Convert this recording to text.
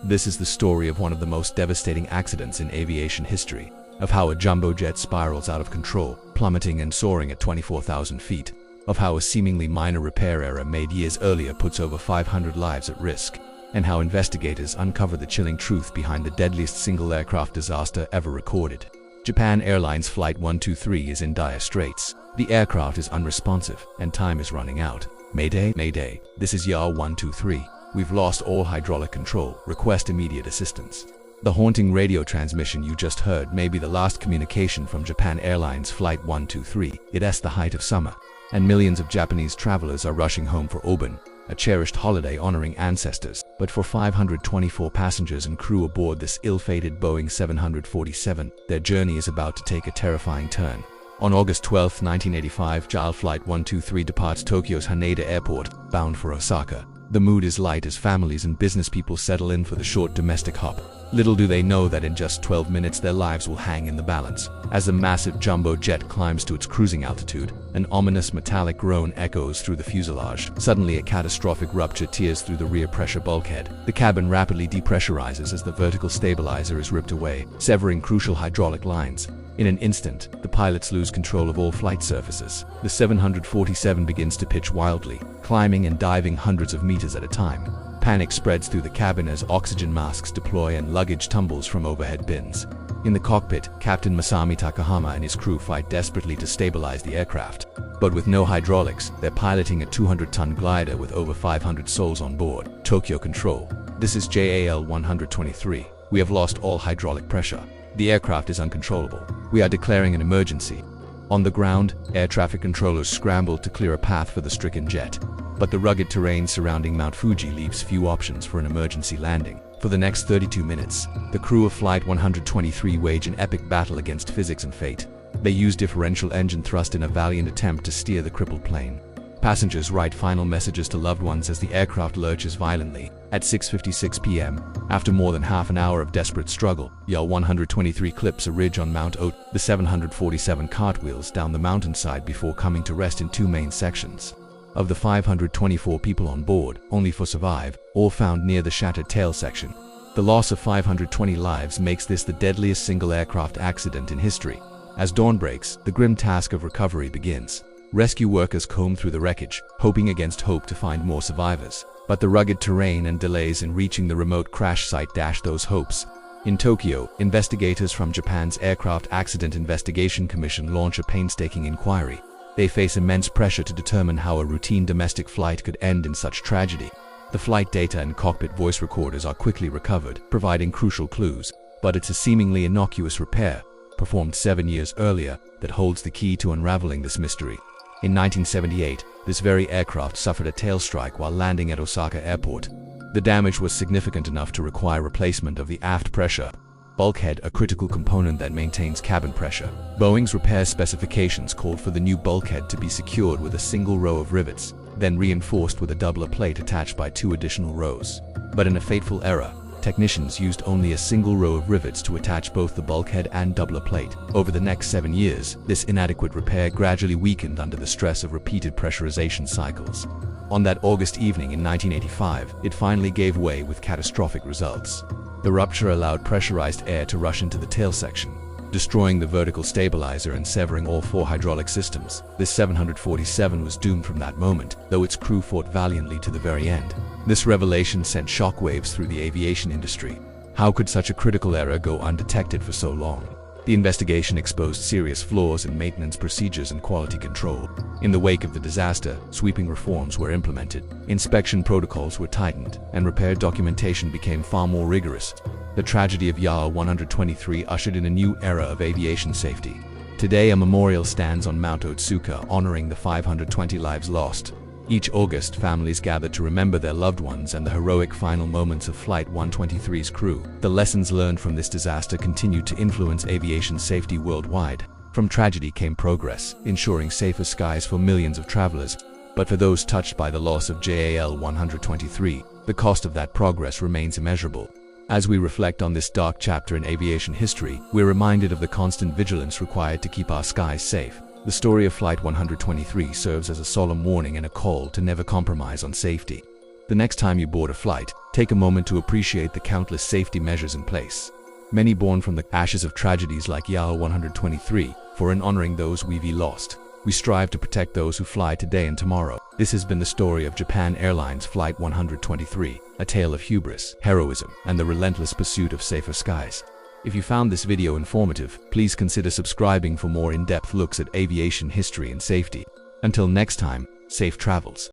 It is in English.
This is the story of one of the most devastating accidents in aviation history, of how a jumbo jet spirals out of control, plummeting and soaring at 24,000 feet, of how a seemingly minor repair error made years earlier puts over 500 lives at risk, and how investigators uncover the chilling truth behind the deadliest single aircraft disaster ever recorded. Japan Airlines Flight 123 is in dire straits. The aircraft is unresponsive, and time is running out. Mayday, Mayday, this is YAR 123. We've lost all hydraulic control. Request immediate assistance. The haunting radio transmission you just heard may be the last communication from Japan Airlines Flight 123. It's the height of summer, and millions of Japanese travelers are rushing home for Obon, a cherished holiday honoring ancestors. But for 524 passengers and crew aboard this ill-fated Boeing 747, their journey is about to take a terrifying turn. On August 12, 1985, JAL Flight 123 departs Tokyo's Haneda Airport, bound for Osaka. The mood is light as families and business people settle in for the short domestic hop. Little do they know that in just 12 minutes their lives will hang in the balance. As the massive jumbo jet climbs to its cruising altitude, an ominous metallic groan echoes through the fuselage. Suddenly, a catastrophic rupture tears through the rear pressure bulkhead. The cabin rapidly depressurizes as the vertical stabilizer is ripped away, severing crucial hydraulic lines. In an instant, the pilots lose control of all flight surfaces. The 747 begins to pitch wildly, climbing and diving hundreds of meters at a time. Panic spreads through the cabin as oxygen masks deploy and luggage tumbles from overhead bins. In the cockpit, Captain Masami Takahama and his crew fight desperately to stabilize the aircraft. But with no hydraulics, they're piloting a 200-ton glider with over 500 souls on board. Tokyo Control. This is JAL 123. We have lost all hydraulic pressure. The aircraft is uncontrollable. We are declaring an emergency. On the ground, air traffic controllers scramble to clear a path for the stricken jet. But the rugged terrain surrounding Mount Fuji leaves few options for an emergency landing. For the next 32 minutes, the crew of Flight 123 wage an epic battle against physics and fate. They use differential engine thrust in a valiant attempt to steer the crippled plane. Passengers write final messages to loved ones as the aircraft lurches violently. At 6:56 p.m., after more than half an hour of desperate struggle, YAL 123 clips a ridge on Mount Ot. The 747 cartwheels down the mountainside before coming to rest in two main sections. Of the 524 people on board, only 4 survive, all found near the shattered tail section. The loss of 520 lives makes this the deadliest single aircraft accident in history. As dawn breaks, the grim task of recovery begins. Rescue workers comb through the wreckage, hoping against hope to find more survivors. But the rugged terrain and delays in reaching the remote crash site dash those hopes. In Tokyo, investigators from Japan's Aircraft Accident Investigation Commission launch a painstaking inquiry. They face immense pressure to determine how a routine domestic flight could end in such tragedy. The flight data and cockpit voice recorders are quickly recovered, providing crucial clues. But it's a seemingly innocuous repair, performed 7 years earlier, that holds the key to unraveling this mystery. In 1978, this very aircraft suffered a tail strike while landing at Osaka Airport. The damage was significant enough to require replacement of the aft pressure bulkhead, a critical component that maintains cabin pressure. Boeing's repair specifications called for the new bulkhead to be secured with a single row of rivets, then reinforced with a doubler plate attached by 2 additional rows. But in a fateful error, technicians used only a single row of rivets to attach both the bulkhead and doubler plate. Over the next 7 years, this inadequate repair gradually weakened under the stress of repeated pressurization cycles. On that August evening in 1985, it finally gave way with catastrophic results. The rupture allowed pressurized air to rush into the tail section, destroying the vertical stabilizer and severing all 4 hydraulic systems. This 747 was doomed from that moment, though its crew fought valiantly to the very end. This revelation sent shockwaves through the aviation industry. How could such a critical error go undetected for so long? The investigation exposed serious flaws in maintenance procedures and quality control. In the wake of the disaster, sweeping reforms were implemented. Inspection protocols were tightened, and repair documentation became far more rigorous. The tragedy of YAL 123 ushered in a new era of aviation safety. Today, a memorial stands on Mount Otsuka honoring the 520 lives lost. Each August, families gather to remember their loved ones and the heroic final moments of Flight 123's crew. The lessons learned from this disaster continue to influence aviation safety worldwide. From tragedy came progress, ensuring safer skies for millions of travelers. But for those touched by the loss of JAL 123, the cost of that progress remains immeasurable. As we reflect on this dark chapter in aviation history, we're reminded of the constant vigilance required to keep our skies safe. The story of Flight 123 serves as a solemn warning and a call to never compromise on safety. The next time you board a flight, take a moment to appreciate the countless safety measures in place, many born from the ashes of tragedies like YAL 123, for in honoring those we've lost. We strive to protect those who fly today and tomorrow. This has been the story of Japan Airlines Flight 123, a tale of hubris, heroism, and the relentless pursuit of safer skies. If you found this video informative, please consider subscribing for more in-depth looks at aviation history and safety. Until next time, safe travels.